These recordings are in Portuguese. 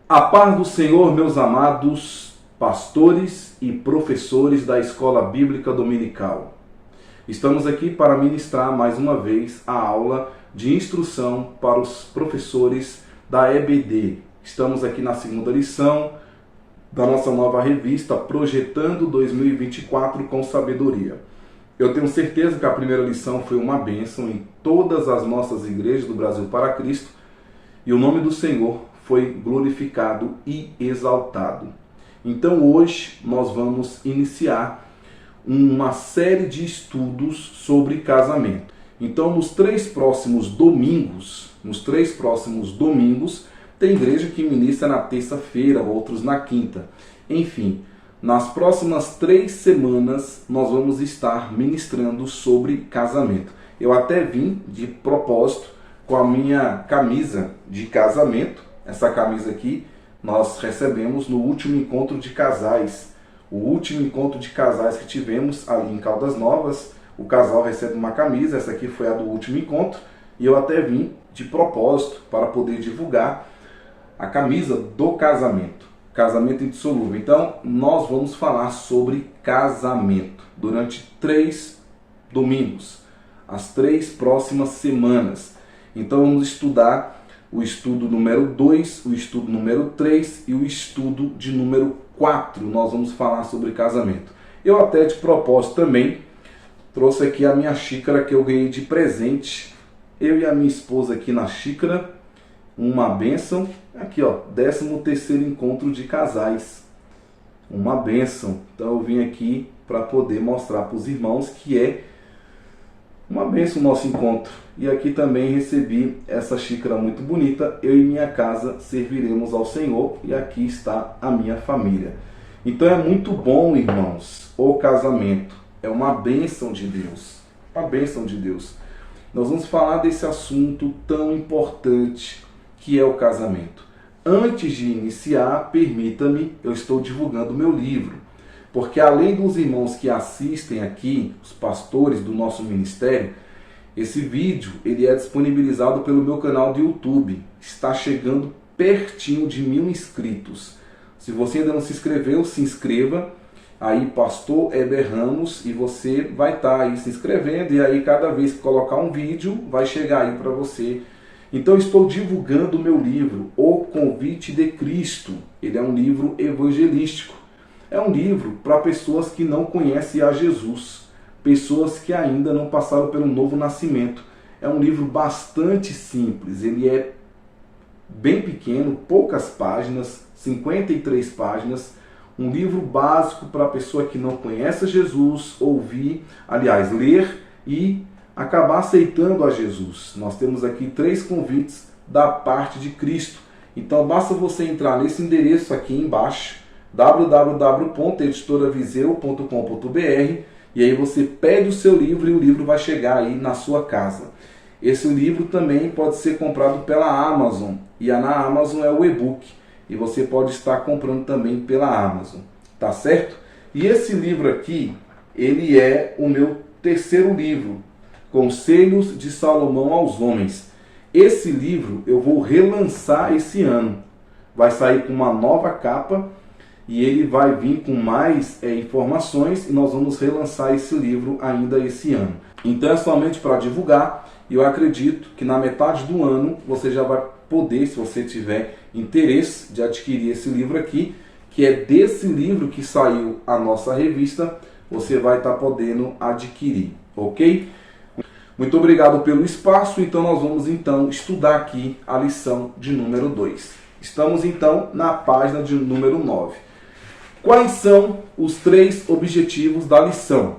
A paz do Senhor, meus amados pastores e professores da Escola Bíblica Dominical. Estamos aqui para ministrar mais uma vez a aula de instrução para os professores da EBD. Estamos aqui na segunda lição da nossa nova revista Projetando 2024 com Sabedoria. Eu tenho certeza que a primeira lição foi uma bênção em todas as nossas igrejas do Brasil para Cristo e o nome do Senhor foi glorificado e exaltado. Então hoje nós vamos iniciar uma série de estudos sobre casamento. Então nos três próximos domingos, tem igreja que ministra na terça-feira, outros na quinta. Enfim, nas próximas 3 semanas nós vamos estar ministrando sobre casamento. Eu até vim de propósito com a minha camisa de casamento. Essa camisa aqui nós recebemos no último encontro de casais. O último encontro de casais que tivemos ali em Caldas Novas, o casal recebe uma camisa, essa aqui foi a do último encontro, e eu até vim de propósito para poder divulgar a camisa do casamento, casamento indissolúvel. Então nós vamos falar sobre casamento durante 3 domingos, as 3 próximas semanas. Então vamos estudar o estudo número 2, o estudo número 3 e o estudo de número 4. Nós vamos falar sobre casamento. Eu até de propósito também trouxe aqui a minha xícara que eu ganhei de presente. Eu e a minha esposa aqui na xícara. Uma bênção. Aqui ó, 13º encontro de casais. Uma bênção. Então eu vim aqui para poder mostrar para os irmãos que é uma bênção o nosso encontro. E aqui também recebi essa xícara muito bonita. Eu e minha casa serviremos ao Senhor. E aqui está a minha família. Então é muito bom, irmãos, o casamento. É uma bênção de Deus. Uma bênção de Deus. Nós vamos falar desse assunto tão importante que é o casamento. Antes de iniciar, permita-me, eu estou divulgando o meu livro. Porque além dos irmãos que assistem aqui, os pastores do nosso ministério, esse vídeo ele é disponibilizado pelo meu canal do YouTube. Está chegando pertinho de 1000 inscritos. Se você ainda não se inscreveu, se inscreva. Aí, Pastor Heber Ramos, e você vai estar aí se inscrevendo. E aí, cada vez que colocar um vídeo, vai chegar aí para você. Então, estou divulgando o meu livro, O Convite de Cristo. Ele é um livro evangelístico. É um livro para pessoas que não conhecem a Jesus, pessoas que ainda não passaram pelo novo nascimento. É um livro bastante simples, ele é bem pequeno, poucas páginas, 53 páginas, um livro básico para a pessoa que não conhece a Jesus, ler e acabar aceitando a Jesus. Nós temos aqui 3 convites da parte de Cristo. Então basta você entrar nesse endereço aqui embaixo, www.editoraviseu.com.br, e aí você pede o seu livro e o livro vai chegar aí na sua casa. Esse livro também pode ser comprado pela Amazon, e na Amazon é o e-book, e você pode estar comprando também pela Amazon, tá certo? E esse livro aqui, ele é o meu 3º livro, Conselhos de Salomão aos Homens. Esse livro eu vou relançar esse ano, vai sair com uma nova capa, e ele vai vir com mais informações e nós vamos relançar esse livro ainda esse ano. Então é somente para divulgar e eu acredito que na metade do ano você já vai poder, se você tiver interesse de adquirir esse livro aqui, que é desse livro que saiu a nossa revista, você vai estar podendo adquirir, ok? Muito obrigado pelo espaço, então nós vamos estudar aqui a lição de número 2. Estamos então na página de número 9. Quais são os 3 objetivos da lição?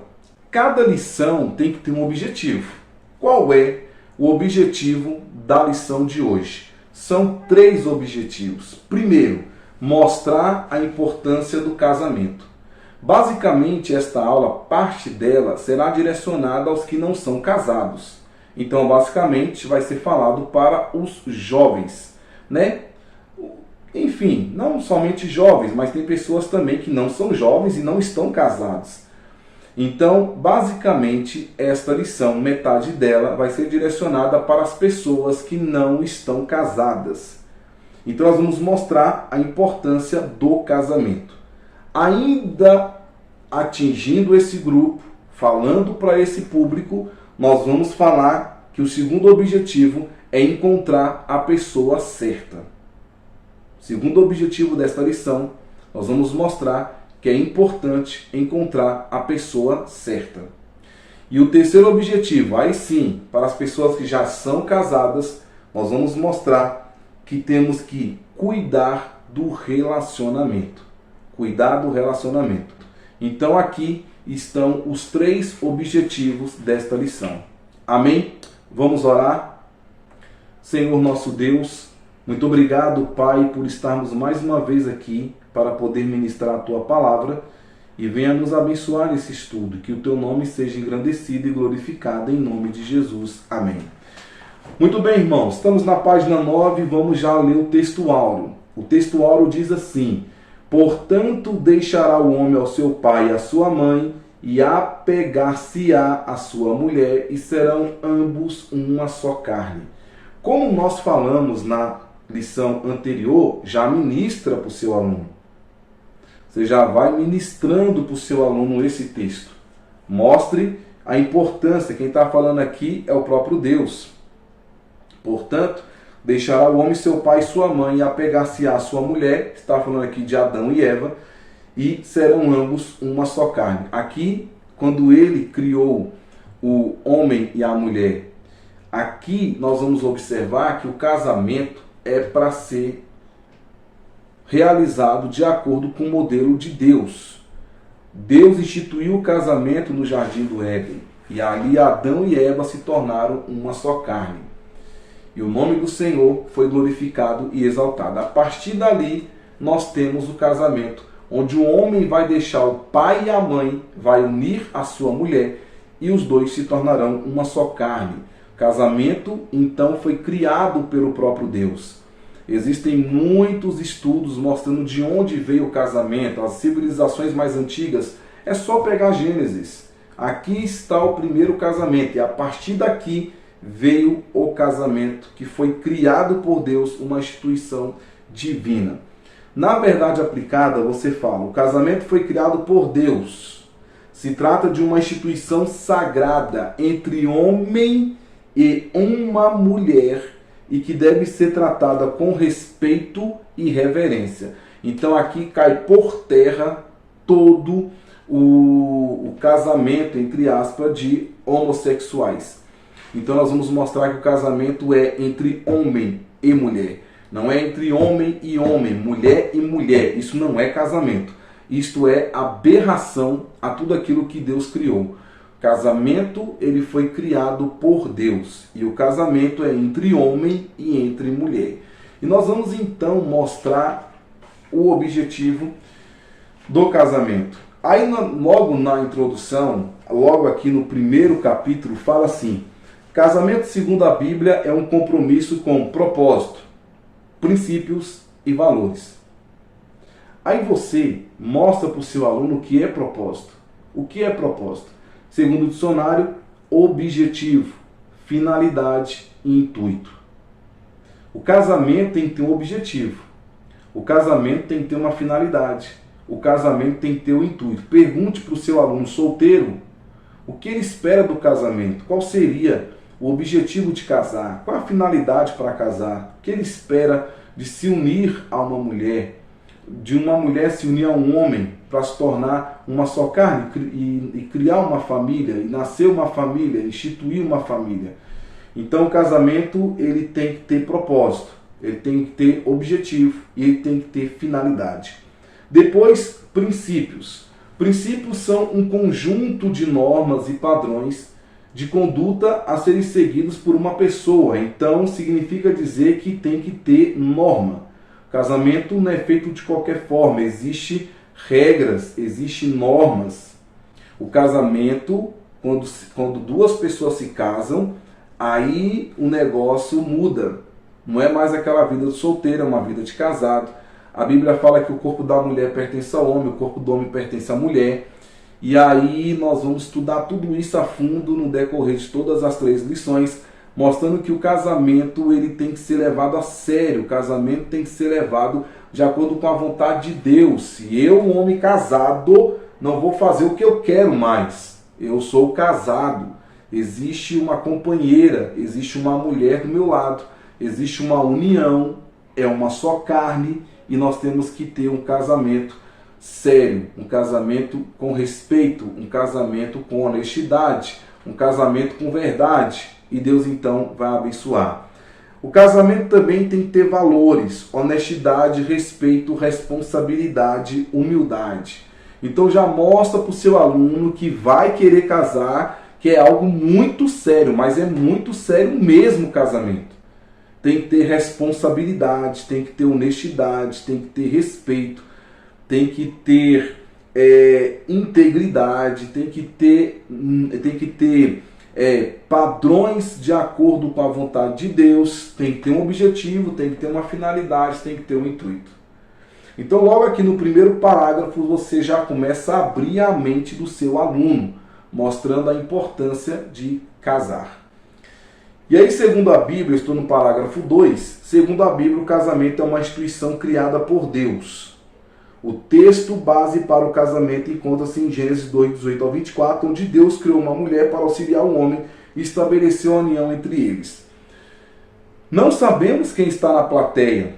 Cada lição tem que ter um objetivo. Qual é o objetivo da lição de hoje? São 3 objetivos. Primeiro, mostrar a importância do casamento. Basicamente, esta aula, parte dela, será direcionada aos que não são casados. Então, basicamente, vai ser falado para os jovens, né? Enfim, não somente jovens, mas tem pessoas também que não são jovens e não estão casados. Então, basicamente, esta lição, metade dela, vai ser direcionada para as pessoas que não estão casadas. Então nós vamos mostrar a importância do casamento. Ainda atingindo esse grupo, falando para esse público, nós vamos falar que o segundo objetivo é encontrar a pessoa certa. Segundo objetivo desta lição, nós vamos mostrar que é importante encontrar a pessoa certa. E o terceiro objetivo, aí sim, para as pessoas que já são casadas, nós vamos mostrar que temos que cuidar do relacionamento. Cuidar do relacionamento. Então aqui estão os 3 objetivos desta lição. Amém? Vamos orar? Senhor nosso Deus, muito obrigado, Pai, por estarmos mais uma vez aqui para poder ministrar a Tua palavra e venha nos abençoar nesse estudo, que o Teu nome seja engrandecido e glorificado em nome de Jesus. Amém. Muito bem, irmãos, estamos na página 9 e vamos já ler o texto áureo. O texto áureo diz assim: portanto, deixará o homem ao seu pai e à sua mãe, e apegar-se-á à sua mulher, e serão ambos uma só carne. Como nós falamos na lição anterior, já ministra para o seu aluno. Você já vai ministrando para o seu aluno esse texto. Mostre a importância. Quem está falando aqui é o próprio Deus. Portanto, deixará o homem seu pai e sua mãe, e apegar-se-á à sua mulher, está falando aqui de Adão e Eva, e serão ambos uma só carne. Aqui, quando ele criou o homem e a mulher, aqui nós vamos observar que o casamento é para ser realizado de acordo com o modelo de Deus. Deus instituiu o casamento no jardim do Éden, e ali Adão e Eva se tornaram uma só carne. E o nome do Senhor foi glorificado e exaltado. A partir dali, nós temos o casamento, onde o homem vai deixar o pai e a mãe, vai unir a sua mulher, e os dois se tornarão uma só carne. O casamento, então, foi criado pelo próprio Deus. Existem muitos estudos mostrando de onde veio o casamento, as civilizações mais antigas. É só pegar Gênesis. Aqui está o primeiro casamento, e a partir daqui veio o casamento, que foi criado por Deus, uma instituição divina. Na verdade aplicada, você fala, o casamento foi criado por Deus. Se trata de uma instituição sagrada entre homem e uma mulher, e que deve ser tratada com respeito e reverência. Então aqui cai por terra todo o casamento, entre aspas, de homossexuais. Então nós vamos mostrar que o casamento é entre homem e mulher. Não é entre homem e homem, mulher e mulher. Isso não é casamento. Isto é aberração a tudo aquilo que Deus criou. O casamento, ele foi criado por Deus. E o casamento é entre homem e entre mulher. E nós vamos então mostrar o objetivo do casamento. Aí logo na introdução, logo aqui no primeiro capítulo, fala assim: casamento, segundo a Bíblia, é um compromisso com propósito, princípios e valores. Aí você mostra para o seu aluno o que é propósito. O que é propósito? Segundo o dicionário, objetivo, finalidade e intuito. O casamento tem que ter um objetivo. O casamento tem que ter uma finalidade. O casamento tem que ter um intuito. Pergunte para o seu aluno solteiro o que ele espera do casamento. Qual seria o objetivo de casar? Qual a finalidade para casar? O que ele espera de se unir a uma mulher? De uma mulher se unir a um homem para se tornar uma só carne e criar uma família, e nascer uma família, instituir uma família. Então o casamento, ele tem que ter propósito, ele tem que ter objetivo e ele tem que ter finalidade. Depois, princípios. Princípios são um conjunto de normas e padrões de conduta a serem seguidos por uma pessoa. Então significa dizer que tem que ter norma. Casamento não é feito de qualquer forma, existe regras, existem normas. O casamento, quando duas pessoas se casam, aí o negócio muda. Não é mais aquela vida de solteiro, é uma vida de casado. A Bíblia fala que o corpo da mulher pertence ao homem, o corpo do homem pertence à mulher. E aí nós vamos estudar tudo isso a fundo no decorrer de todas as 3 lições. mostrando que o casamento ele tem que ser levado a sério, o casamento tem que ser levado de acordo com a vontade de Deus. Se eu, um homem casado, não vou fazer o que eu quero mais, eu sou casado, existe uma companheira, existe uma mulher do meu lado, existe uma união, é uma só carne, e nós temos que ter um casamento sério, um casamento com respeito, um casamento com honestidade, um casamento com verdade, e Deus então vai abençoar. O casamento também tem que ter valores, honestidade, respeito, responsabilidade, humildade. Então já mostra para o seu aluno que vai querer casar, que é algo muito sério, mas é muito sério mesmo o casamento. Tem que ter responsabilidade, tem que ter honestidade, tem que ter respeito, tem que ter integridade, tem que ter padrões de acordo com a vontade de Deus, tem que ter um objetivo, tem que ter uma finalidade, tem que ter um intuito. Então logo aqui no primeiro parágrafo você já começa a abrir a mente do seu aluno, mostrando a importância de casar. E aí, segundo a Bíblia, eu estou no parágrafo 2, segundo a Bíblia, o casamento é uma instituição criada por Deus. O texto base para o casamento encontra-se em Gênesis 2, 18 ao 24, onde Deus criou uma mulher para auxiliar o homem e estabeleceu a união entre eles. Não sabemos quem está na plateia.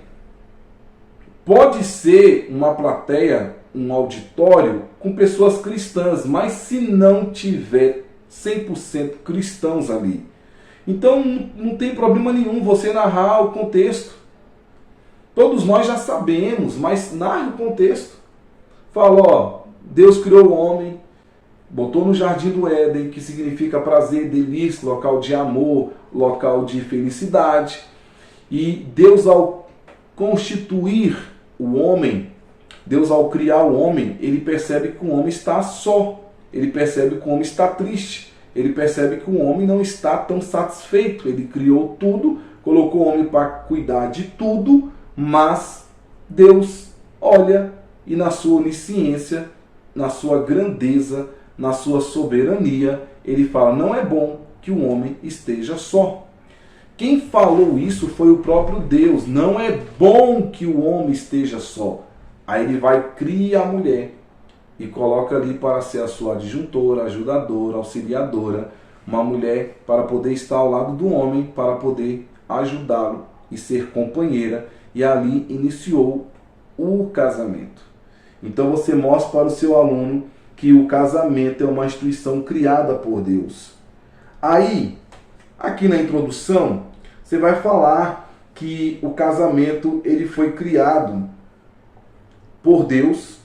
Pode ser uma plateia, um auditório com pessoas cristãs, mas se não tiver 100% cristãos ali, então não tem problema nenhum você narrar o contexto. Todos nós já sabemos, mas narre o contexto. Fala, ó, Deus criou o homem, botou no jardim do Éden, que significa prazer, delícia, local de amor, local de felicidade. E Deus, ao constituir o homem, Deus, ao criar o homem, ele percebe que o homem está só, ele percebe que o homem está triste, ele percebe que o homem não está tão satisfeito. Ele criou tudo, colocou o homem para cuidar de tudo, mas Deus olha e na sua onisciência, na sua grandeza, na sua soberania, ele fala, não é bom que o homem esteja só. Quem falou isso foi o próprio Deus. Não é bom que o homem esteja só. Aí ele vai criar a mulher e coloca ali para ser a sua adjuntora, ajudadora, auxiliadora, uma mulher para poder estar ao lado do homem, para poder ajudá-lo e ser companheira, e ali iniciou o casamento. Então você mostra para o seu aluno que o casamento é uma instituição criada por Deus. Aí, aqui na introdução, você vai falar que o casamento ele foi criado por Deus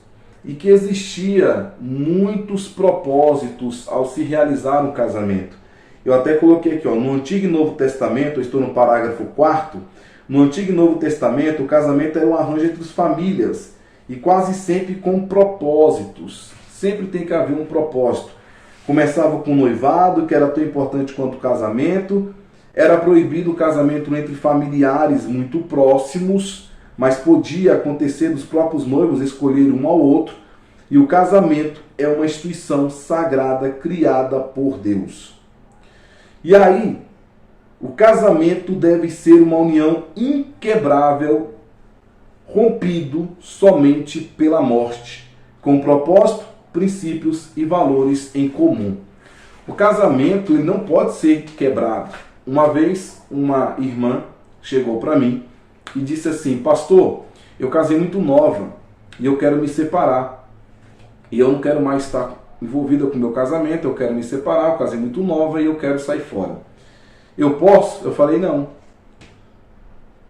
e que existia muitos propósitos ao se realizar um casamento. Eu até coloquei aqui, ó, no Antigo e Novo Testamento, eu estou no parágrafo 4º, no Antigo e Novo Testamento, o casamento era um arranjo entre as famílias e quase sempre com propósitos. Sempre tem que haver um propósito. Começava com o noivado, que era tão importante quanto o casamento. Era proibido o casamento entre familiares muito próximos, mas podia acontecer dos próprios noivos escolher um ao outro. E o casamento é uma instituição sagrada criada por Deus. E aí, o casamento deve ser uma união inquebrável, rompido somente pela morte, com propósito, princípios e valores em comum. O casamento ele não pode ser quebrado. Uma vez, uma irmã chegou para mim e disse assim, pastor, eu casei muito nova e eu quero me separar. E eu não quero mais estar envolvida com o meu casamento, eu quero me separar, eu casei muito nova e eu quero sair fora. Eu posso? Eu falei, não.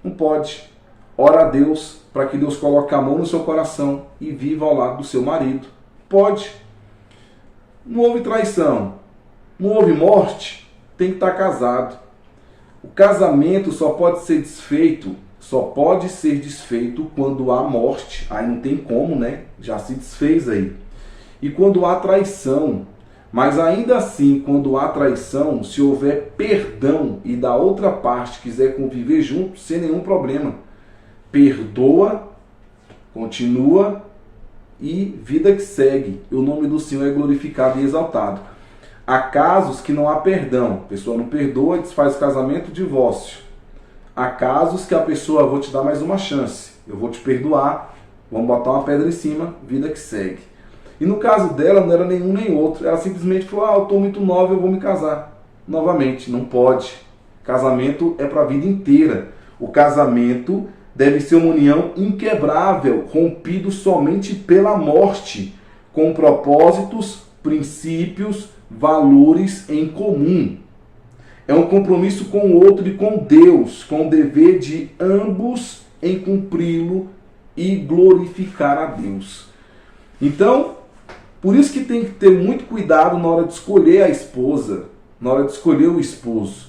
Não pode. Ora a Deus para que Deus coloque a mão no seu coração e viva ao lado do seu marido. Pode. Não houve traição, não houve morte, tem que estar casado. O casamento só pode ser desfeito quando há morte. Aí não tem como, né? Já se desfez aí. E quando há traição. Mas ainda assim, quando há traição, se houver perdão e da outra parte quiser conviver junto, sem nenhum problema. Perdoa, continua e vida que segue. O nome do Senhor é glorificado e exaltado. Há casos que não há perdão. A pessoa não perdoa, desfaz o casamento, divórcio. Há casos que a pessoa, vou te dar mais uma chance, eu vou te perdoar, vamos botar uma pedra em cima, vida que segue. E no caso dela não era nenhum nem outro, ela simplesmente falou, eu estou muito nova, eu vou me casar. Novamente, não pode. Casamento é para a vida inteira. O casamento deve ser uma união inquebrável, rompido somente pela morte, com propósitos, princípios, valores em comum. É um compromisso com o outro e com Deus, com o dever de ambos em cumpri-lo e glorificar a Deus. Então, por isso que tem que ter muito cuidado na hora de escolher a esposa, na hora de escolher o esposo.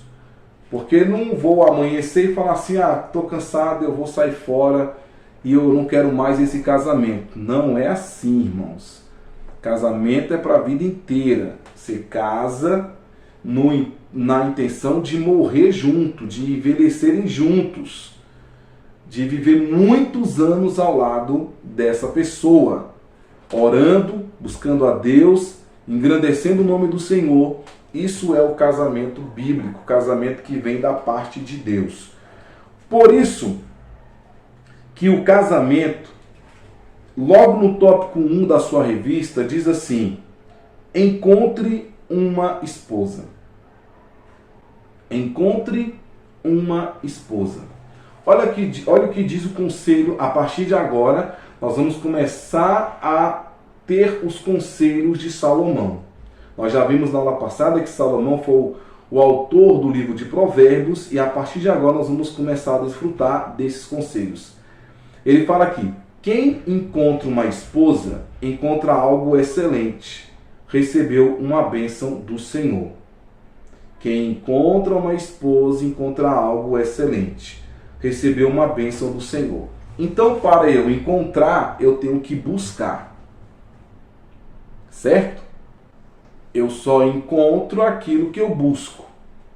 Porque não vou amanhecer e falar assim, estou cansado, eu vou sair fora e eu não quero mais esse casamento. Não é assim, irmãos. Casamento é para a vida inteira. Você casa na intenção de morrer junto, de envelhecerem juntos, de viver muitos anos ao lado dessa pessoa, orando, buscando a Deus, engrandecendo o nome do Senhor. Isso é o casamento bíblico, o casamento que vem da parte de Deus. Por isso que o casamento, logo no tópico 1 da sua revista, diz assim: encontre uma esposa. Encontre uma esposa. Olha o que diz o conselho. A partir de agora, nós vamos começar a ter os conselhos de Salomão. Nós já vimos na aula passada que Salomão foi o autor do livro de Provérbios, e a partir de agora nós vamos começar a desfrutar desses conselhos. Ele fala aqui: quem encontra uma esposa, encontra algo excelente, recebeu uma bênção do Senhor. Quem encontra uma esposa, encontra algo excelente, recebeu uma bênção do Senhor. Então, para eu encontrar, eu tenho que buscar. Certo? Eu só encontro aquilo que eu busco.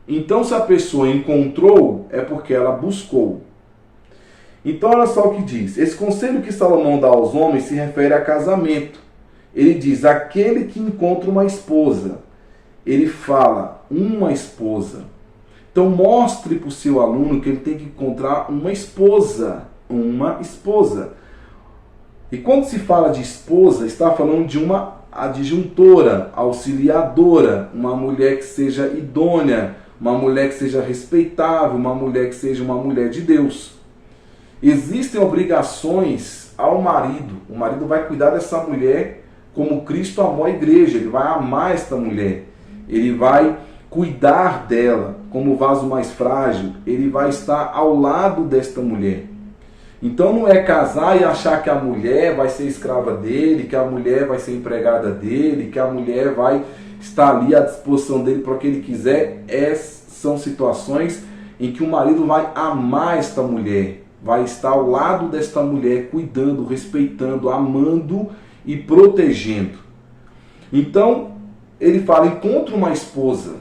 Então, se a pessoa encontrou, é porque ela buscou. Então, olha só o que diz. Esse conselho que Salomão dá aos homens se refere a casamento. Ele diz: aquele que encontra uma esposa. Ele fala, uma esposa. Então, mostre para o seu aluno que ele tem que encontrar uma esposa. Uma esposa. E quando se fala de esposa, está falando de uma adjuntora, auxiliadora, uma mulher que seja idônea, uma mulher que seja respeitável, uma mulher que seja uma mulher de Deus. Existem obrigações ao marido. O marido vai cuidar dessa mulher como Cristo amou a igreja. Ele vai amar esta mulher. Ele vai cuidar dela como vaso mais frágil. Ele vai estar ao lado desta mulher. Então não é casar e achar que a mulher vai ser escrava dele, que a mulher vai ser empregada dele, que a mulher vai estar ali à disposição dele para o que ele quiser. São situações em que o marido vai amar esta mulher, vai estar ao lado desta mulher, cuidando, respeitando, amando e protegendo. Então, ele fala: encontre uma esposa,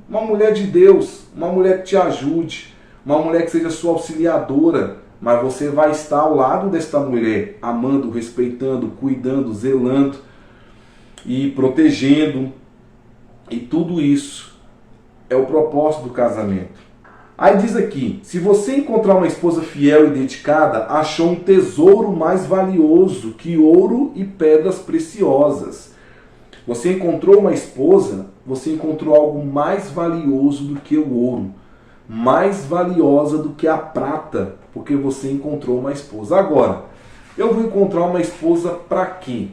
uma mulher de Deus, uma mulher que te ajude, uma mulher que seja sua auxiliadora, mas você vai estar ao lado desta mulher, amando, respeitando, cuidando, zelando e protegendo. E tudo isso é o propósito do casamento. Aí diz aqui: se você encontrar uma esposa fiel e dedicada, achou um tesouro mais valioso que ouro e pedras preciosas. Você encontrou uma esposa, você encontrou algo mais valioso do que o ouro, mais valiosa do que a prata, porque você encontrou uma esposa. Agora, eu vou encontrar uma esposa para quê?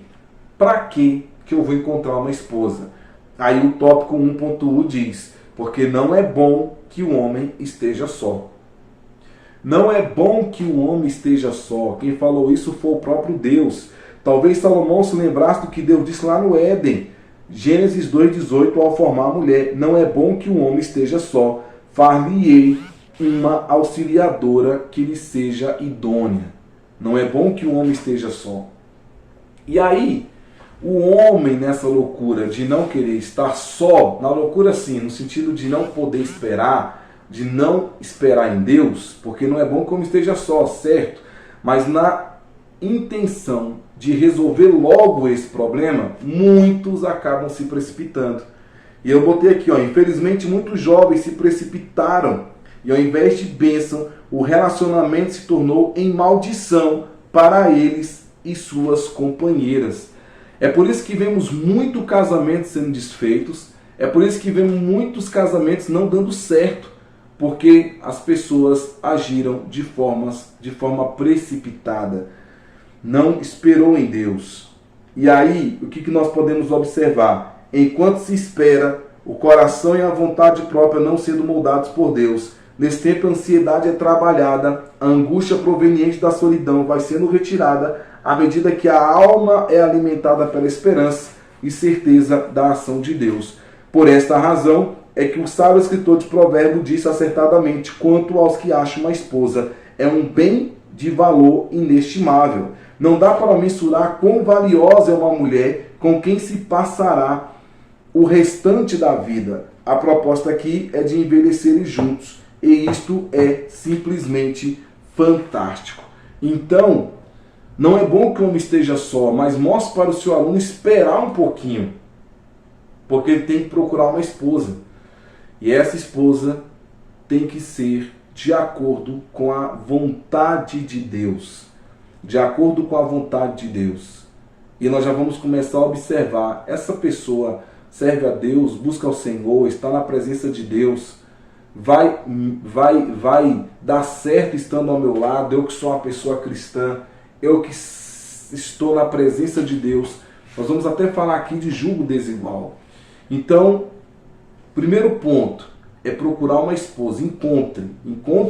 Para que eu vou encontrar uma esposa? Aí o tópico 1.1 diz: porque não é bom que o homem esteja só. Não é bom que o homem esteja só. Quem falou isso foi o próprio Deus. Talvez Salomão se lembrasse do que Deus disse lá no Éden. Gênesis 2,18, ao formar a mulher: não é bom que o homem esteja só. Far-lhe-ei uma auxiliadora que lhe seja idônea. Não é bom que o homem esteja só. E aí, o homem nessa loucura de não querer estar só, na loucura sim, no sentido de não poder esperar, de não esperar em Deus, porque não é bom que o homem esteja só, certo? Mas intenção de resolver logo esse problema, muitos acabam se precipitando. E eu botei aqui, infelizmente muitos jovens se precipitaram e ao invés de bênção, o relacionamento se tornou em maldição para eles e suas companheiras. É por isso que vemos muito casamento sendo desfeitos, é por isso que vemos muitos casamentos não dando certo, porque as pessoas agiram de forma precipitada, não esperou em Deus. E aí, o que nós podemos observar? Enquanto se espera, o coração e a vontade própria não sendo moldados por Deus, nesse tempo a ansiedade é trabalhada, a angústia proveniente da solidão vai sendo retirada à medida que a alma é alimentada pela esperança e certeza da ação de Deus. Por esta razão é que o sábio escritor de Provérbios disse acertadamente: quanto aos que acham uma esposa, é um bem de valor inestimável. Não dá para mensurar quão valiosa é uma mulher com quem se passará o restante da vida. A proposta aqui é de envelhecerem juntos. E isto é simplesmente fantástico. Então, não é bom que o homem esteja só, mas mostre para o seu aluno esperar um pouquinho. Porque ele tem que procurar uma esposa. E essa esposa tem que ser de acordo com a vontade de Deus. De acordo com a vontade de Deus. E nós já vamos começar a observar. Essa pessoa serve a Deus, busca o Senhor, está na presença de Deus. Vai dar certo estando ao meu lado. Eu que sou uma pessoa cristã. Eu que estou na presença de Deus. Nós vamos até falar aqui de julgo desigual. Então, primeiro ponto é procurar uma esposa. Encontre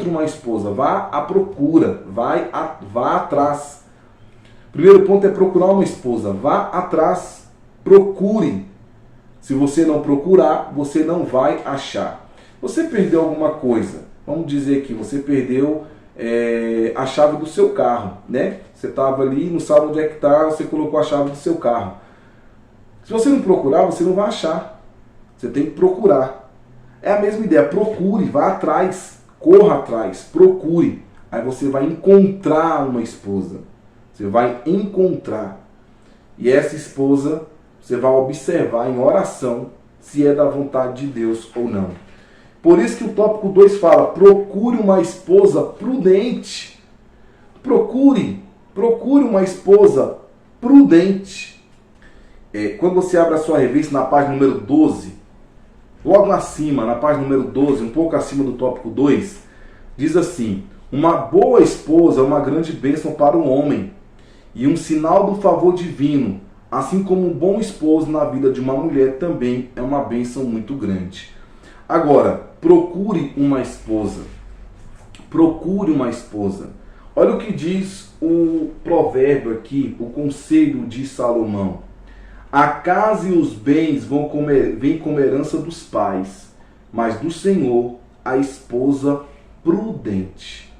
uma esposa. Vá à procura. Vá atrás. Primeiro ponto é procurar uma esposa. Vá atrás. Procure. Se você não procurar, você não vai achar. Você perdeu alguma coisa. Vamos dizer que você perdeu a chave do seu carro, né? Você estava ali, não sabe onde é que está, você colocou a chave do seu carro. Se você não procurar, você não vai achar. Você tem que procurar. É a mesma ideia. Procure, vá atrás, corra atrás, procure. Aí você vai encontrar uma esposa. Você vai encontrar. E essa esposa, você vai observar em oração se é da vontade de Deus ou não. Por isso que o tópico 2 fala: procure uma esposa prudente. Procure uma esposa prudente. Quando você abre a sua revista na página número 12, logo acima, na página número 12, um pouco acima do tópico 2, diz assim: uma boa esposa é uma grande bênção para o homem e um sinal do favor divino, assim como um bom esposo na vida de uma mulher também é uma bênção muito grande. Agora, procure uma esposa. Procure uma esposa. Olha o que diz o provérbio aqui, o conselho de Salomão. A casa e os bens vêm como herança dos pais, mas do Senhor a esposa prudente.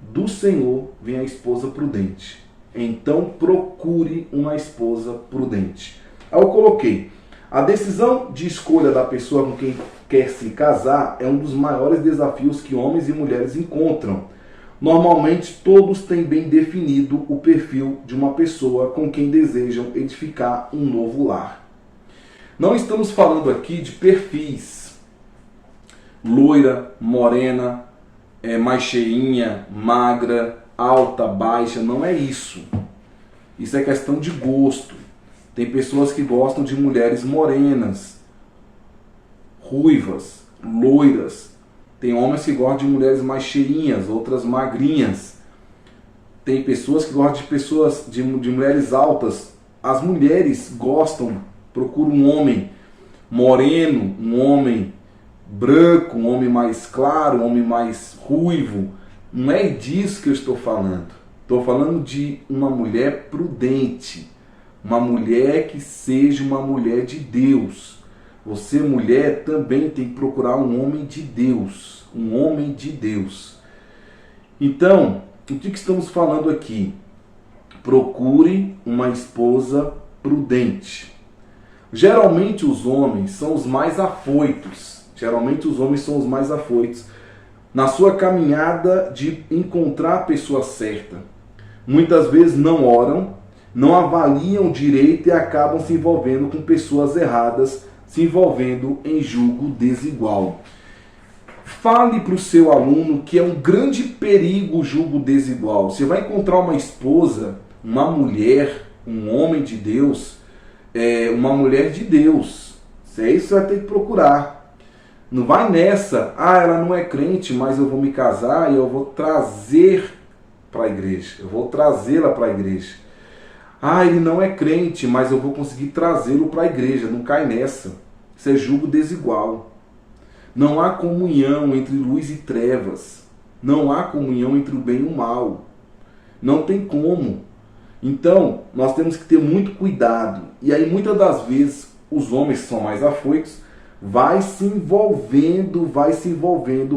Do Senhor vem a esposa prudente. Então procure uma esposa prudente. Aí eu coloquei: a decisão de escolha da pessoa com quem quer se casar é um dos maiores desafios que homens e mulheres encontram. Normalmente, todos têm bem definido o perfil de uma pessoa com quem desejam edificar um novo lar. Não estamos falando aqui de perfis. Loira, morena, mais cheinha, magra, alta, baixa. Não é isso. Isso é questão de gosto. Tem pessoas que gostam de mulheres morenas, ruivas, loiras. Tem homens que gostam de mulheres mais cheinhas, outras magrinhas. Tem pessoas que gostam de mulheres altas. As mulheres procuram um homem moreno, um homem branco, um homem mais claro, um homem mais ruivo. Não é disso que eu estou falando. Estou falando de uma mulher prudente. Uma mulher que seja uma mulher de Deus. Você, mulher, também tem que procurar um homem de Deus. Um homem de Deus. Então, o que estamos falando aqui? Procure uma esposa prudente. Geralmente os homens são os mais afoitos. Na sua caminhada de encontrar a pessoa certa. muitas vezes não oram, não avaliam direito e acabam se envolvendo com pessoas erradas, se envolvendo em julgo desigual. Fale para o seu aluno que é um grande perigo o julgo desigual. Você vai encontrar uma esposa, uma mulher, um homem de Deus, uma mulher de Deus. Se é isso, você vai ter que procurar. Não vai nessa, ela não é crente, mas eu vou me casar e eu vou trazer para a igreja. Eu vou trazê-la para a igreja. Ele não é crente, mas eu vou conseguir trazê-lo para a igreja. Não cai nessa. Isso é julgo desigual. Não há comunhão entre luz e trevas. Não há comunhão entre o bem e o mal. Não tem como. Então, nós temos que ter muito cuidado. E aí, muitas das vezes, os homens que são mais afoitos vai se envolvendo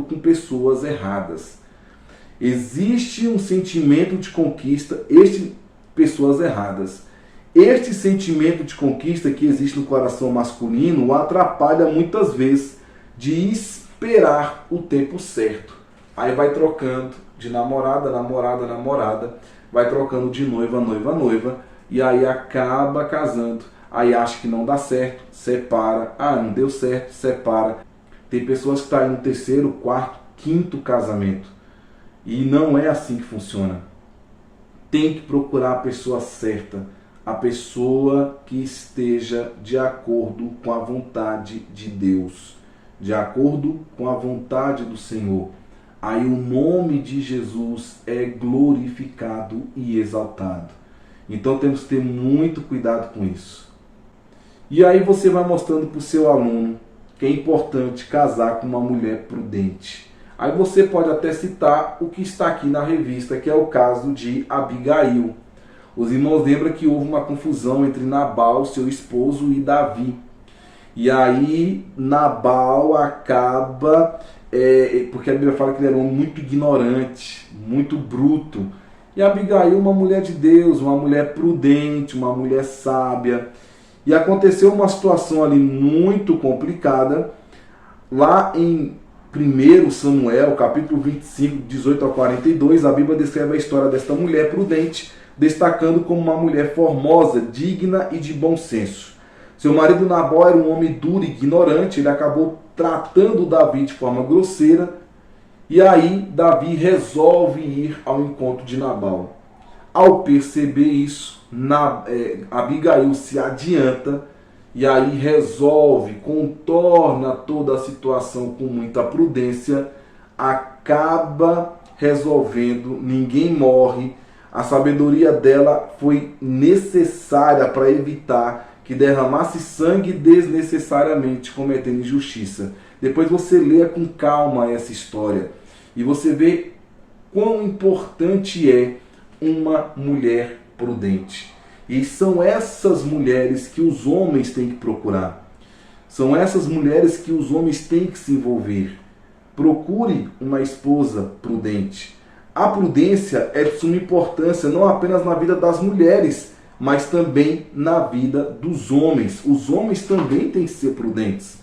com pessoas erradas. Existe um sentimento de conquista, pessoas erradas. Este sentimento de conquista que existe no coração masculino o atrapalha muitas vezes de esperar o tempo certo. Aí vai trocando de namorada, vai trocando de noiva, e aí acaba casando. Aí acha que não dá certo, separa. Não deu certo, separa. Tem pessoas que estão no terceiro, quarto, quinto casamento. E não é assim que funciona. Tem que procurar a pessoa certa, a pessoa que esteja de acordo com a vontade de Deus, de acordo com a vontade do Senhor. Aí o nome de Jesus é glorificado e exaltado. Então temos que ter muito cuidado com isso. E aí você vai mostrando para o seu aluno que é importante casar com uma mulher prudente. Aí você pode até citar o que está aqui na revista, que é o caso de Abigail. Os irmãos lembram que houve uma confusão entre Nabal, seu esposo, e Davi. E aí Nabal acaba, porque a Bíblia fala que ele era um homem muito ignorante, muito bruto. E Abigail, uma mulher de Deus, uma mulher prudente, uma mulher sábia. E aconteceu uma situação ali muito complicada, lá em 1 Samuel, capítulo 25, 18 a 42, a Bíblia descreve a história desta mulher prudente, destacando como uma mulher formosa, digna e de bom senso. Seu marido Nabal era um homem duro e ignorante, ele acabou tratando Davi de forma grosseira, e aí Davi resolve ir ao encontro de Nabal. Ao perceber isso, Abigail se adianta e aí resolve, contorna toda a situação com muita prudência, acaba resolvendo, ninguém morre. A sabedoria dela foi necessária para evitar que derramasse sangue desnecessariamente, cometendo injustiça. Depois você leia com calma essa história e você vê quão importante é uma mulher prudente. E são essas mulheres que os homens têm que procurar. São essas mulheres que os homens têm que se envolver. Procure uma esposa prudente. A prudência é de suma importância não apenas na vida das mulheres, mas também na vida dos homens. Os homens também têm que ser prudentes.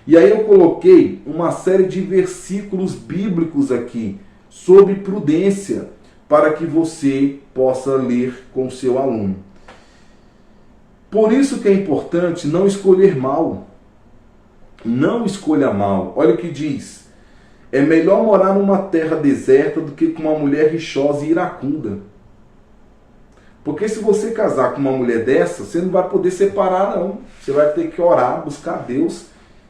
E aí eu coloquei uma série de versículos bíblicos aqui sobre prudência, para que você possa ler com o seu aluno. Por isso que é importante não escolher mal. Não escolha mal. Olha o que diz. É melhor morar numa terra deserta do que com uma mulher rixosa e iracunda. Porque se você casar com uma mulher dessa, você não vai poder separar, não. Você vai ter que orar, buscar Deus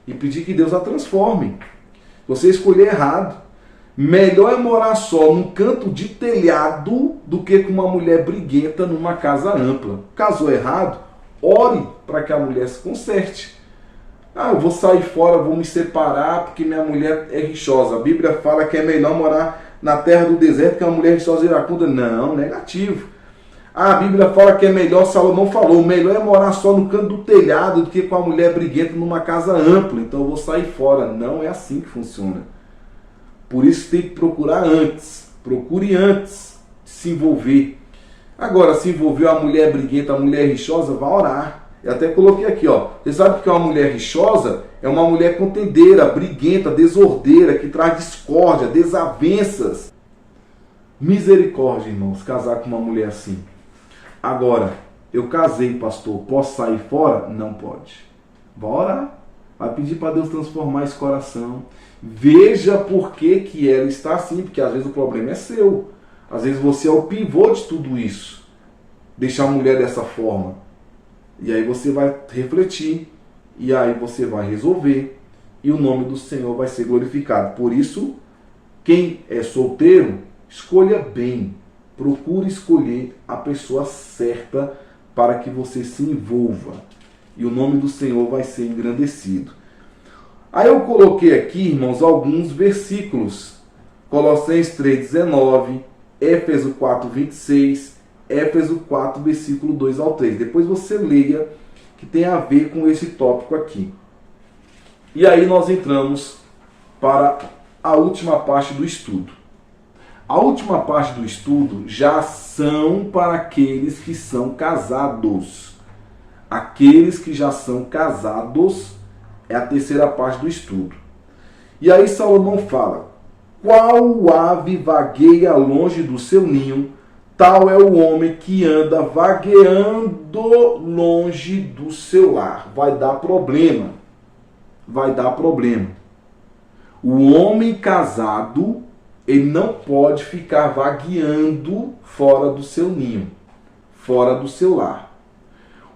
e pedir que Deus a transforme. Você escolher errado. Melhor é morar só num canto de telhado do que com uma mulher briguenta numa casa ampla. Casou errado, ore para que a mulher se conserte. Eu vou sair fora, vou me separar porque minha mulher é rixosa. A Bíblia fala que é melhor morar na terra do deserto que uma mulher rixosa e iracunda. Não, negativo. A Bíblia fala que é melhor, Salomão falou, melhor é morar só no canto do telhado do que com a mulher briguenta numa casa ampla. Então eu vou sair fora. Não é assim que funciona. Por isso tem que procurar antes. Procure antes de se envolver. Agora, se envolveu a mulher briguenta, a mulher rixosa, vá orar. Eu até coloquei aqui, Você sabe o que é uma mulher rixosa? É uma mulher contendeira, briguenta, desordeira, que traz discórdia, desavenças. Misericórdia, irmãos, casar com uma mulher assim. Agora, eu casei, pastor, posso sair fora? Não pode. Bora. Vai pedir para Deus transformar esse coração. Veja por que ela está assim, porque às vezes o problema é seu. Às vezes você é o pivô de tudo isso. Deixar a mulher dessa forma. E aí você vai refletir. E aí você vai resolver. E o nome do Senhor vai ser glorificado. Por isso, quem é solteiro, escolha bem. Procure escolher a pessoa certa para que você se envolva. E o nome do Senhor vai ser engrandecido. Aí eu coloquei aqui, irmãos, alguns versículos. Colossenses 3,19, Éfeso 4,26, Éfeso 4, versículo 2 ao 3. Depois você leia, que tem a ver com esse tópico aqui. E aí nós entramos para a última parte do estudo. A última parte do estudo já são para aqueles que são casados. Aqueles que já são casados é a terceira parte do estudo. E aí Salomão fala: qual ave vagueia longe do seu ninho, tal é o homem que anda vagueando longe do seu lar. Vai dar problema. Vai dar problema. O homem casado, ele não pode ficar vagueando fora do seu ninho, fora do seu lar.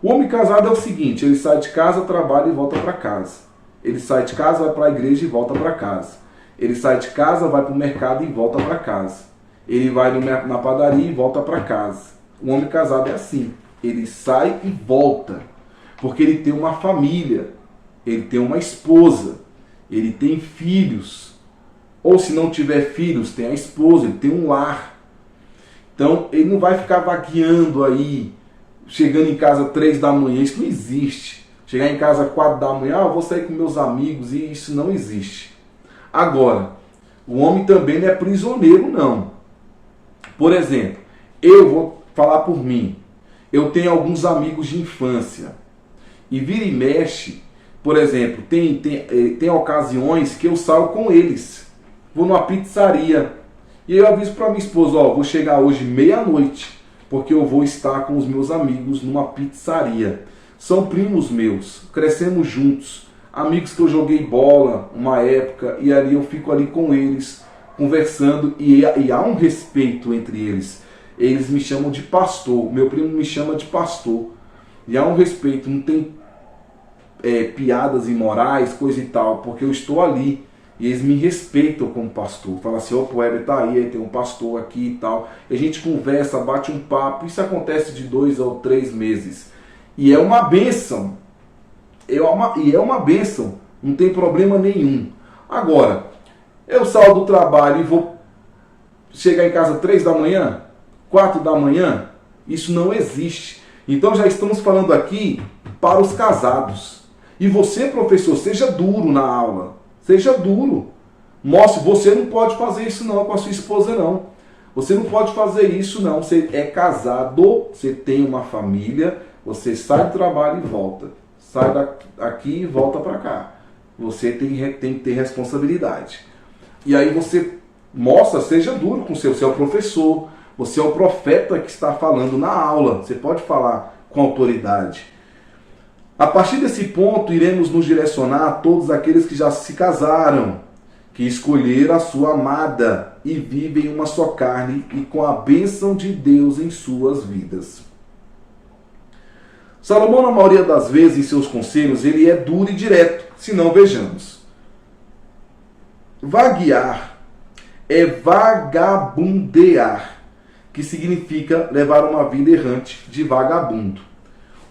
O homem casado é o seguinte: ele sai de casa, trabalha e volta para casa. Ele sai de casa, vai para a igreja e volta para casa. Ele sai de casa, vai para o mercado e volta para casa. Ele vai na padaria e volta para casa. O homem casado é assim. Ele sai e volta. Porque ele tem uma família. Ele tem uma esposa. Ele tem filhos. Ou se não tiver filhos, tem a esposa. Ele tem um lar. Então, ele não vai ficar vagueando aí, chegando em casa 3 da manhã. Isso não existe. Chegar em casa 4 da manhã, vou sair com meus amigos. E isso não existe. Agora, o homem também não é prisioneiro, não. Por exemplo, eu vou falar por mim. Eu tenho alguns amigos de infância. E vira e mexe, por exemplo, tem ocasiões que eu saio com eles. Vou numa pizzaria. E eu aviso para minha esposa: vou chegar hoje meia-noite, porque eu vou estar com os meus amigos numa pizzaria. São primos meus, crescemos juntos. Amigos que eu joguei bola uma época, e ali eu fico ali com eles, conversando, e há um respeito entre eles. Eles me chamam de pastor, meu primo me chama de pastor. E há um respeito, não tem piadas imorais, coisa e tal, porque eu estou ali. E eles me respeitam como pastor. Fala assim: o Weber tá aí tem um pastor aqui e tal. E a gente conversa, bate um papo. Isso acontece de 2 ou 3 meses. E é uma bênção. E é uma bênção. Não tem problema nenhum. Agora, eu saio do trabalho e vou chegar em casa 3 da manhã, 4 da manhã. Isso não existe. Então já estamos falando aqui para os casados. E você, professor, seja duro na aula. Seja duro. Mostre, você não pode fazer isso não com a sua esposa não. Você não pode fazer isso não. Você é casado, você tem uma família, você sai do trabalho e volta. Sai daqui e volta para cá. Você tem que ter responsabilidade. E aí você mostra, seja duro com você é o professor, você é o profeta que está falando na aula. Você pode falar com autoridade. A partir desse ponto, iremos nos direcionar a todos aqueles que já se casaram, que escolheram a sua amada e vivem uma só carne e com a bênção de Deus em suas vidas. Salomão, na maioria das vezes, em seus conselhos, ele é duro e direto. Se não, vejamos. Vaguear é vagabundear, que significa levar uma vida errante de vagabundo.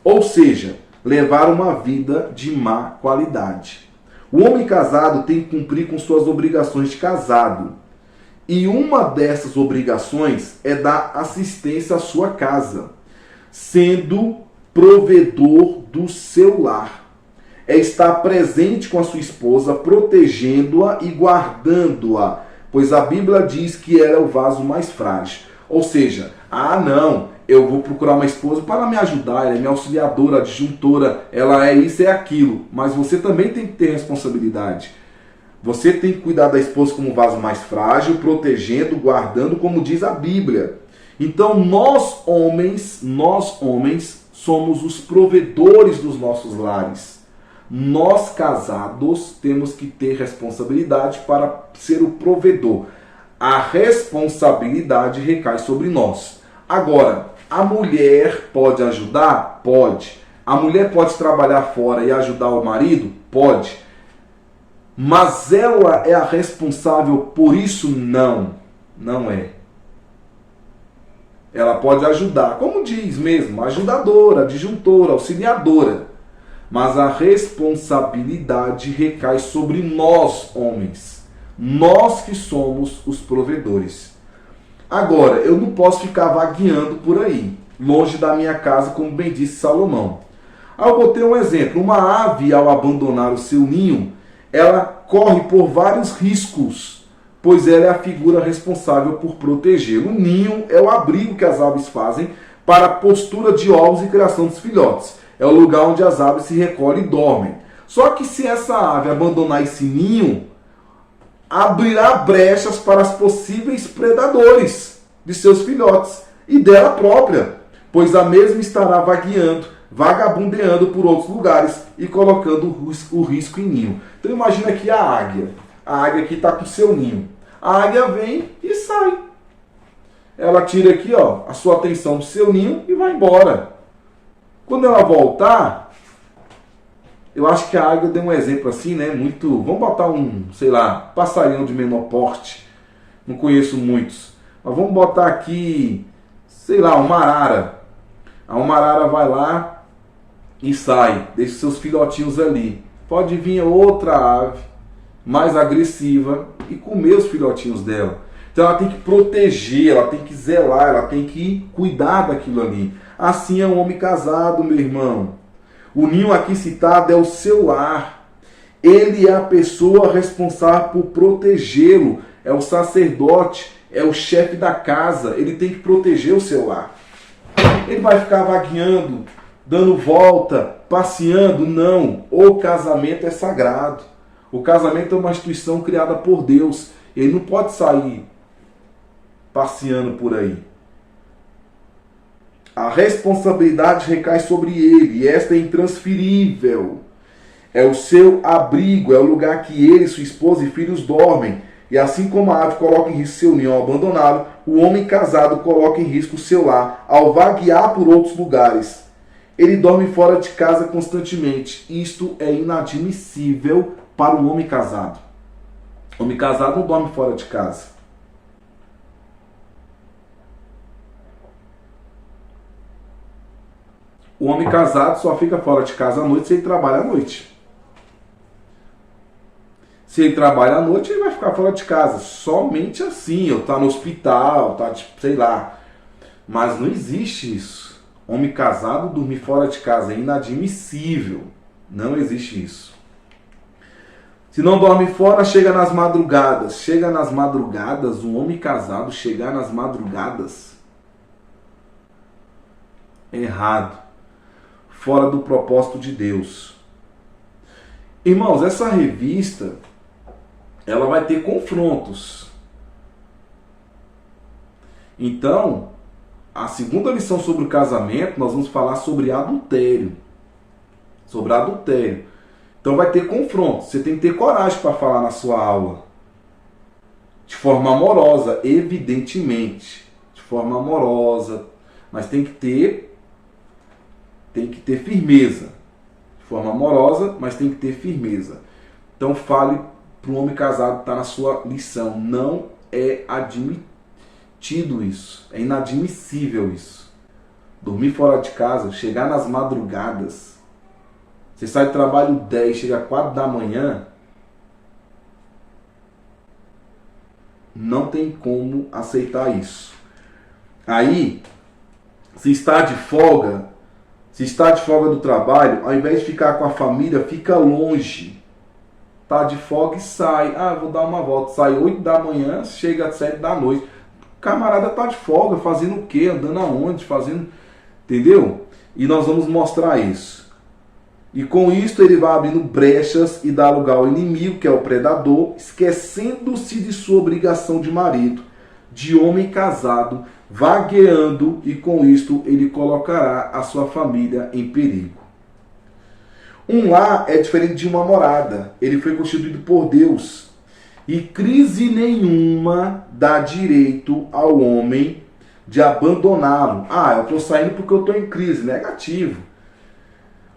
Ou seja, levar uma vida de má qualidade. O homem casado tem que cumprir com suas obrigações de casado. E uma dessas obrigações é dar assistência à sua casa, sendo provedor do seu lar. É estar presente com a sua esposa, protegendo-a e guardando-a, pois a Bíblia diz que ela é o vaso mais frágil. Ou seja, eu vou procurar uma esposa para me ajudar, ela é minha auxiliadora, adjuntora, ela é isso, é aquilo. Mas você também tem que ter responsabilidade. Você tem que cuidar da esposa como um vaso mais frágil, protegendo, guardando, como diz a Bíblia. Então nós homens somos os provedores dos nossos lares. Nós casados temos que ter responsabilidade para ser o provedor. A responsabilidade recai sobre nós. Agora, a mulher pode ajudar? Pode. A mulher pode trabalhar fora e ajudar o marido? Pode. Mas ela é a responsável por isso? Não. Não é. Ela pode ajudar, como diz mesmo, ajudadora, adjuntora, auxiliadora. Mas a responsabilidade recai sobre nós, homens. Nós que somos os provedores. Agora, eu não posso ficar vagueando por aí, longe da minha casa, como bem disse Salomão. Eu botei um exemplo. Uma ave, ao abandonar o seu ninho, ela corre por vários riscos, pois ela é a figura responsável por protegê-lo. O ninho é o abrigo que as aves fazem para a postura de ovos e criação dos filhotes. É o lugar onde as aves se recolhem e dormem. Só que se essa ave abandonar esse ninho, abrirá brechas para os possíveis predadores de seus filhotes e dela própria, pois a mesma estará vagueando, vagabundeando por outros lugares e colocando o risco em ninho. Então imagina aqui a águia. A águia aqui está com o seu ninho. A águia vem e sai. Ela tira aqui, ó, a sua atenção do seu ninho e vai embora. Quando ela voltar, eu acho que a águia deu um exemplo assim, né? Muito. Vamos botar um, sei lá, passarinho de menor porte. Não conheço muitos. Mas vamos botar aqui, sei lá, uma arara. A uma arara vai lá e sai, deixa seus filhotinhos ali. Pode vir outra ave mais agressiva e comer os filhotinhos dela. Então ela tem que proteger, ela tem que zelar, ela tem que cuidar daquilo ali. Assim é um homem casado, meu irmão. O ninho aqui citado é o seu lar. Ele é a pessoa responsável por protegê-lo. É o sacerdote, é o chefe da casa. Ele tem que proteger o seu lar. Ele vai ficar vagueando, dando volta, passeando? Não. O casamento é sagrado. O casamento é uma instituição criada por Deus. Ele não pode sair passeando por aí. A responsabilidade recai sobre ele, e esta é intransferível. É o seu abrigo, é o lugar que ele, sua esposa e filhos dormem. E assim como a ave coloca em risco seu ninho ao abandoná-lo, o homem casado coloca em risco o seu lar ao vaguear por outros lugares. Ele dorme fora de casa constantemente. Isto é inadmissível para um homem casado. O homem casado não dorme fora de casa. O homem casado só fica fora de casa à noite se ele trabalha à noite. Se ele trabalha à noite, ele vai ficar fora de casa. Somente assim, ou tá no hospital, tá, sei lá. Mas não existe isso. Homem casado dormir fora de casa é inadmissível. Não existe isso. Se não dorme fora, chega nas madrugadas. Chega nas madrugadas, um homem casado chegar nas madrugadas é errado. Fora do propósito de Deus. Irmãos, essa revista, ela vai ter confrontos. Então, a segunda lição sobre o casamento, nós vamos falar sobre adultério. Sobre adultério. Então vai ter confrontos. Você tem que ter coragem para falar na sua aula. De forma amorosa, evidentemente. De forma amorosa. Mas tem que ter firmeza. De forma amorosa, mas tem que ter firmeza. Então fale para o homem casado que está na sua lição. Não é admitido isso. É inadmissível isso. Dormir fora de casa, chegar nas madrugadas. Você sai do trabalho 10, chega 4 da manhã. Não tem como aceitar isso. Aí, se está de folga do trabalho, ao invés de ficar com a família, fica longe. Está de folga e sai. Ah, vou dar uma volta. Sai 8 da manhã, chega às 7 da noite. O camarada está de folga, fazendo o quê? Andando aonde? Fazendo... Entendeu? E nós vamos mostrar isso. E com isto ele vai abrindo brechas e dá lugar ao inimigo, que é o predador, esquecendo-se de sua obrigação de marido, de homem casado, vagueando, e com isto ele colocará a sua família em perigo. Um lar é diferente de uma morada. Ele foi constituído por Deus. E crise nenhuma dá direito ao homem de abandoná-lo. Eu estou saindo porque eu estou em crise. Negativo.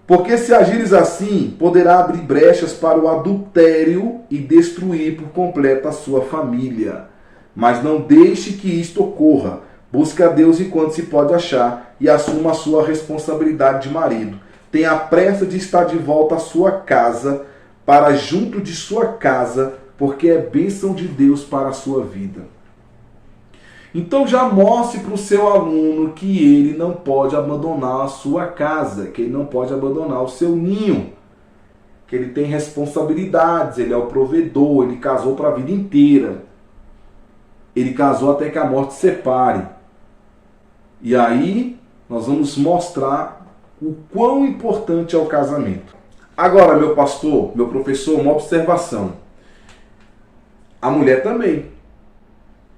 Porque se agires assim, poderá abrir brechas para o adultério e destruir por completo a sua família. Mas não deixe que isto ocorra. Busque a Deus enquanto se pode achar e assuma a sua responsabilidade de marido. Tenha pressa de estar de volta à sua casa, para junto de sua casa, porque é bênção de Deus para a sua vida. Então já mostre para o seu aluno que ele não pode abandonar a sua casa, que ele não pode abandonar o seu ninho, que ele tem responsabilidades, ele é o provedor, ele casou para a vida inteira. Ele casou até que a morte separe. E aí nós vamos mostrar o quão importante é o casamento. Agora, meu pastor, meu professor, uma observação. A mulher também.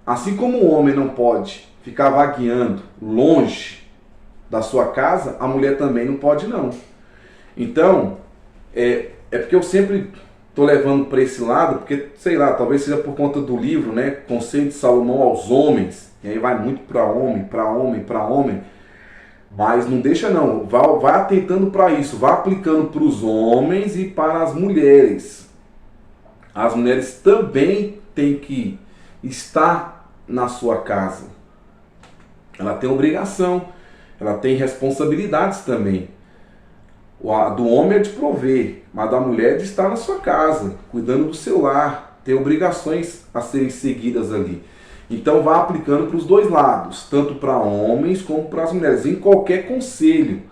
Assim como o homem não pode ficar vagueando longe da sua casa, a mulher também não pode não. Então, é porque eu sempre estou levando para esse lado, porque, sei lá, talvez seja por conta do livro, né? Conselho de Salomão aos homens. E aí vai muito para homem, para homem, para homem. Mas não deixa não, vai atentando para isso, vai aplicando para os homens e para as mulheres. As mulheres também têm que estar na sua casa. Ela tem obrigação, ela tem responsabilidades também. A do homem é de prover, mas da mulher é de estar na sua casa, cuidando do seu lar, tem obrigações a serem seguidas ali. Então vá aplicando para os dois lados, tanto para homens como para as mulheres, em qualquer conselho.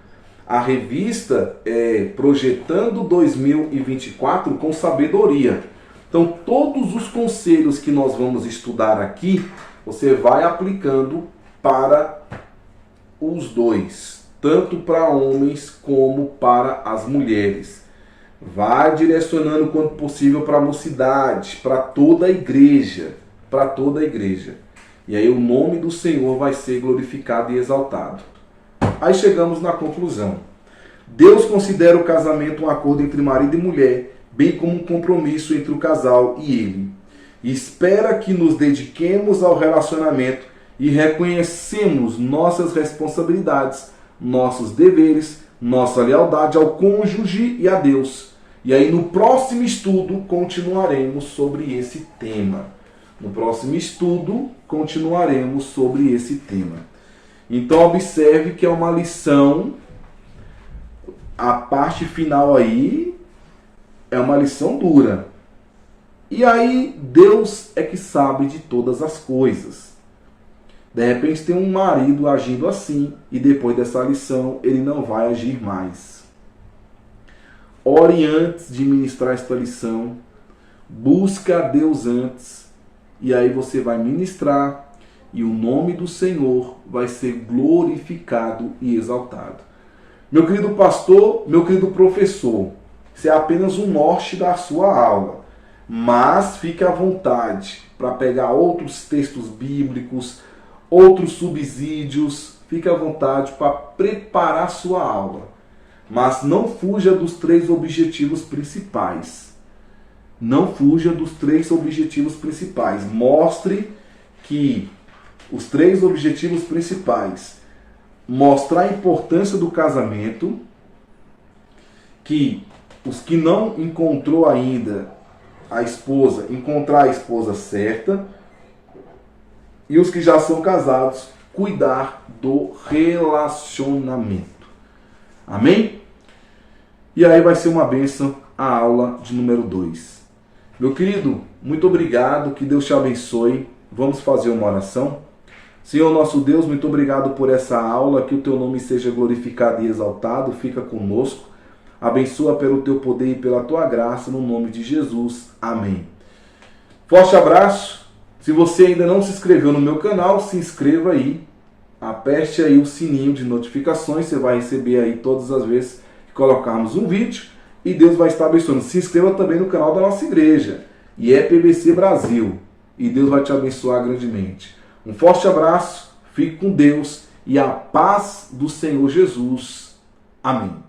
A revista é Projetando 2024 com Sabedoria. Então todos os conselhos que nós vamos estudar aqui, você vai aplicando para os dois, tanto para homens como para as mulheres. Vai direcionando quanto possível para a mocidade, para toda a igreja. Para toda a igreja. E aí o nome do Senhor vai ser glorificado e exaltado. Aí chegamos na conclusão. Deus considera o casamento um acordo entre marido e mulher, bem como um compromisso entre o casal e ele. E espera que nos dediquemos ao relacionamento e reconhecemos nossas responsabilidades, nossos deveres, nossa lealdade ao cônjuge e a Deus. E aí no próximo estudo continuaremos sobre esse tema. No próximo estudo, continuaremos sobre esse tema. Então, observe que é uma lição, a parte final aí é uma lição dura. E aí, Deus é que sabe de todas as coisas. De repente, tem um marido agindo assim, e depois dessa lição, ele não vai agir mais. Ore antes de ministrar esta lição, busca a Deus antes, e aí você vai ministrar e o nome do Senhor vai ser glorificado e exaltado. Meu querido pastor, meu querido professor, isso é apenas um norte da sua aula, mas fique à vontade para pegar outros textos bíblicos, outros subsídios, fique à vontade para preparar sua aula. Mas não fuja dos 3 objetivos principais. Não fuja dos 3 objetivos principais. Mostre que os 3 objetivos principais: mostrar a importância do casamento, que os que não encontrou ainda a esposa, encontrar a esposa certa, e os que já são casados, cuidar do relacionamento. Amém? E aí vai ser uma bênção a aula de número 2. Meu querido, muito obrigado, que Deus te abençoe. Vamos fazer uma oração? Senhor nosso Deus, muito obrigado por essa aula, que o teu nome seja glorificado e exaltado, fica conosco. Abençoa pelo teu poder e pela tua graça, no nome de Jesus. Amém. Forte abraço. Se você ainda não se inscreveu no meu canal, se inscreva aí. Aperte aí o sininho de notificações, você vai receber aí todas as vezes que colocarmos um vídeo e Deus vai estar abençoando. Se inscreva também no canal da nossa igreja, IEPBC Brasil, e Deus vai te abençoar grandemente. Um forte abraço, fique com Deus e a paz do Senhor Jesus. Amém.